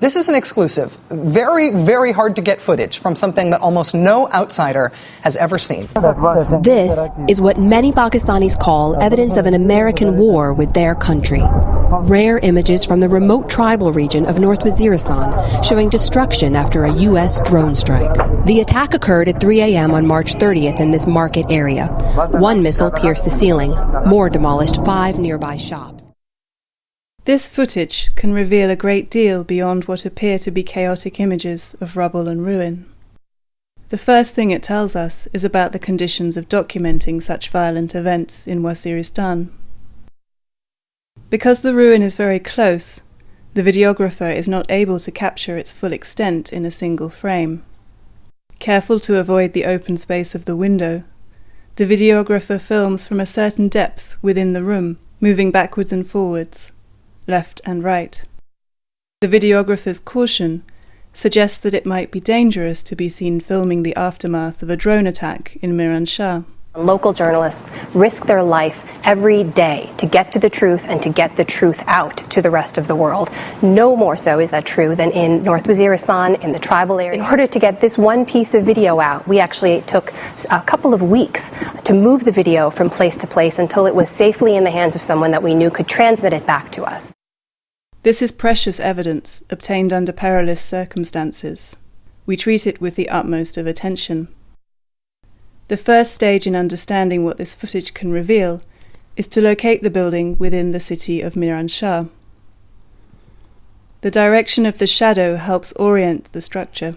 This is an exclusive, very, very hard to get footage from something that almost no outsider has ever seen. This is what many Pakistanis call evidence of an American war with their country. Rare images from the remote tribal region of North Waziristan showing destruction after a U.S. drone strike. The attack occurred at 3 a.m. on March 30th in this market area. One missile pierced the ceiling. More demolished 5 nearby shops. This footage can reveal a great deal beyond what appear to be chaotic images of rubble and ruin. The first thing it tells us is about the conditions of documenting such violent events in Waziristan. Because the ruin is very close, the videographer is not able to capture its full extent in a single frame. Careful to avoid the open space of the window, the videographer films from a certain depth within the room, moving backwards and forwards, left and right. The videographer's caution suggests that it might be dangerous to be seen filming the aftermath of a drone attack in Miran Shah. Local journalists risk their life every day to get to the truth and to get the truth out to the rest of the world. No more so is that true than in North Waziristan, in the tribal area. In order to get this one piece of video out, we actually took a couple of weeks to move the video from place to place until it was safely in the hands of someone that we knew could transmit it back to us. This is precious evidence obtained under perilous circumstances. We treat it with the utmost of attention. The first stage in understanding what this footage can reveal is to locate the building within the city of Miran Shah. The direction of the shadow helps orient the structure.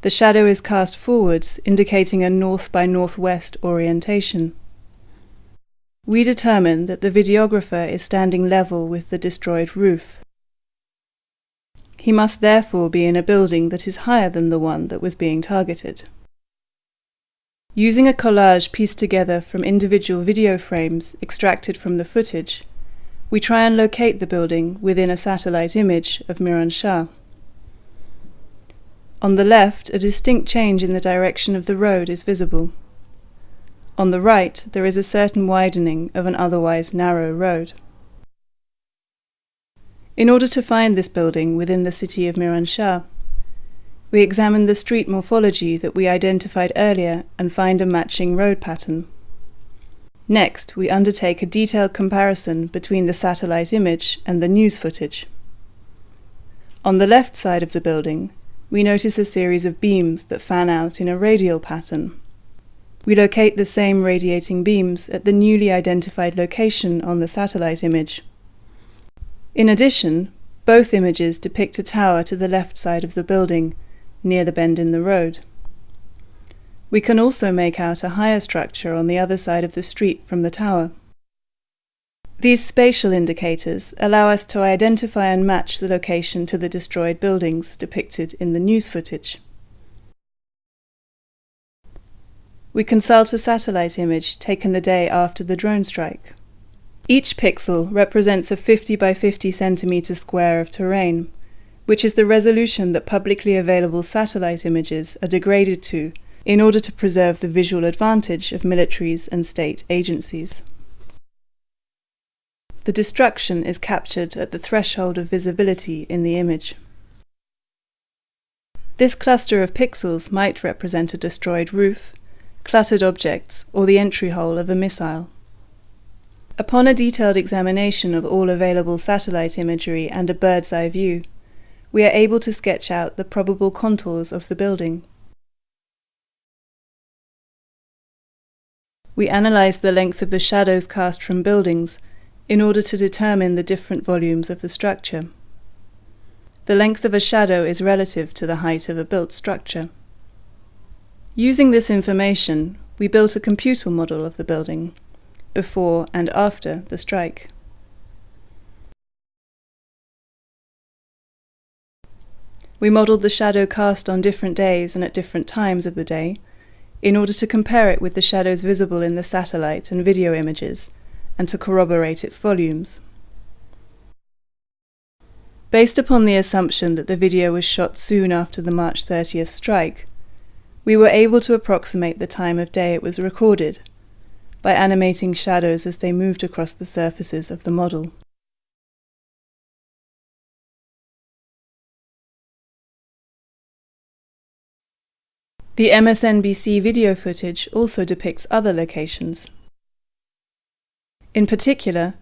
The shadow is cast forwards, indicating a north by northwest orientation. We determine that the videographer is standing level with the destroyed roof. He must therefore be in a building that is higher than the one that was being targeted. Using a collage pieced together from individual video frames extracted from the footage, we try and locate the building within a satellite image of Miran Shah. On the left, a distinct change in the direction of the road is visible. On the right, there is a certain widening of an otherwise narrow road. In order to find this building within the city of Miran Shah, we examine the street morphology that we identified earlier and find a matching road pattern. Next, we undertake a detailed comparison between the satellite image and the news footage. On the left side of the building, we notice a series of beams that fan out in a radial pattern. We locate the same radiating beams at the newly identified location on the satellite image. In addition, both images depict a tower to the left side of the building, near the bend in the road. We can also make out a higher structure on the other side of the street from the tower. These spatial indicators allow us to identify and match the location to the destroyed buildings depicted in the news footage. We consult a satellite image taken the day after the drone strike. Each pixel represents a 50 by 50 centimeter square of terrain, which is the resolution that publicly available satellite images are degraded to in order to preserve the visual advantage of militaries and state agencies. The destruction is captured at the threshold of visibility in the image. This cluster of pixels might represent a destroyed roof, cluttered objects, or the entry hole of a missile. Upon a detailed examination of all available satellite imagery and a bird's-eye view, we are able to sketch out the probable contours of the building. We analyze the length of the shadows cast from buildings in order to determine the different volumes of the structure. The length of a shadow is relative to the height of a built structure. Using this information, we built a computer model of the building, before and after the strike. We modelled the shadow cast on different days and at different times of the day, in order to compare it with the shadows visible in the satellite and video images, and to corroborate its volumes. Based upon the assumption that the video was shot soon after the March 30th strike, we were able to approximate the time of day it was recorded, by animating shadows as they moved across the surfaces of the model. The MSNBC video footage also depicts other locations. In particular,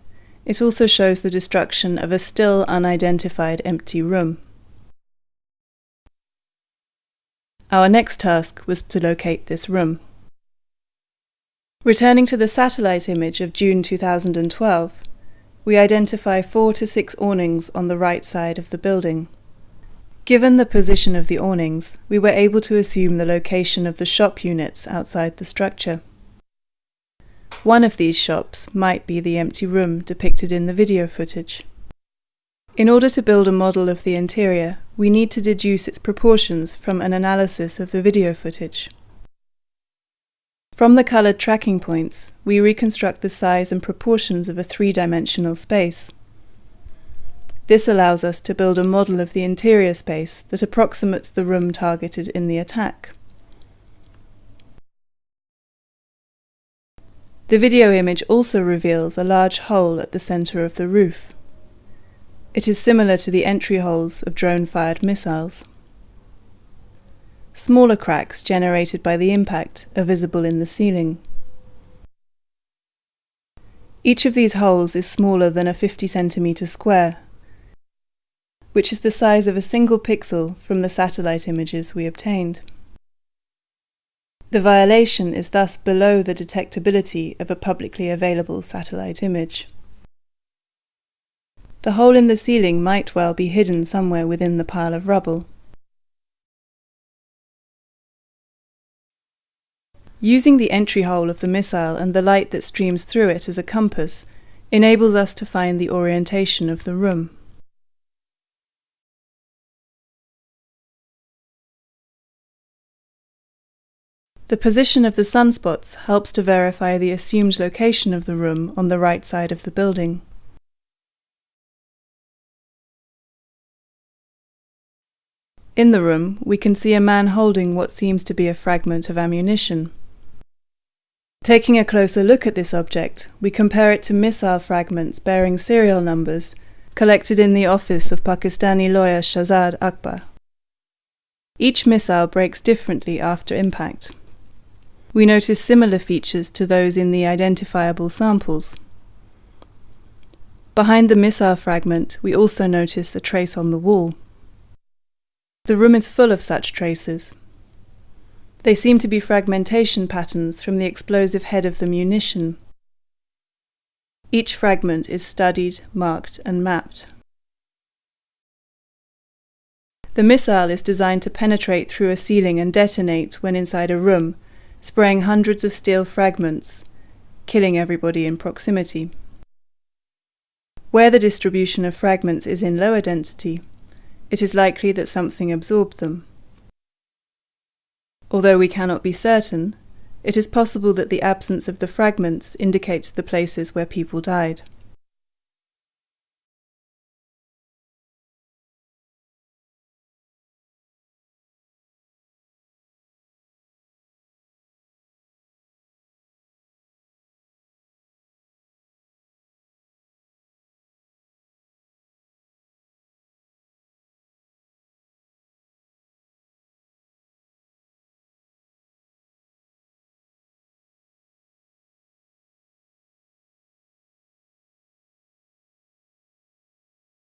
it also shows the destruction of a still unidentified empty room. Our next task was to locate this room. Returning to the satellite image of June 2012, we identify 4 to 6 awnings on the right side of the building. Given the position of the awnings, we were able to assume the location of the shop units outside the structure. One of these shops might be the empty room depicted in the video footage. In order to build a model of the interior, we need to deduce its proportions from an analysis of the video footage. From the colored tracking points, we reconstruct the size and proportions of a 3-dimensional space. This allows us to build a model of the interior space that approximates the room targeted in the attack. The video image also reveals a large hole at the center of the roof. It is similar to the entry holes of drone-fired missiles. Smaller cracks generated by the impact are visible in the ceiling. Each of these holes is smaller than a 50 centimeter square, which is the size of a single pixel from the satellite images we obtained. The violation is thus below the detectability of a publicly available satellite image. The hole in the ceiling might well be hidden somewhere within the pile of rubble. Using the entry hole of the missile and the light that streams through it as a compass enables us to find the orientation of the room. The position of the sunspots helps to verify the assumed location of the room on the right side of the building. In the room, we can see a man holding what seems to be a fragment of ammunition. Taking a closer look at this object, we compare it to missile fragments bearing serial numbers collected in the office of Pakistani lawyer Shahzad Akbar. Each missile breaks differently after impact. We notice similar features to those in the identifiable samples. Behind the missile fragment, we also notice a trace on the wall. The room is full of such traces. They seem to be fragmentation patterns from the explosive head of the munition. Each fragment is studied, marked, and mapped. The missile is designed to penetrate through a ceiling and detonate when inside a room, spraying hundreds of steel fragments, killing everybody in proximity. Where the distribution of fragments is in lower density, it is likely that something absorbed them. Although we cannot be certain, it is possible that the absence of the fragments indicates the places where people died.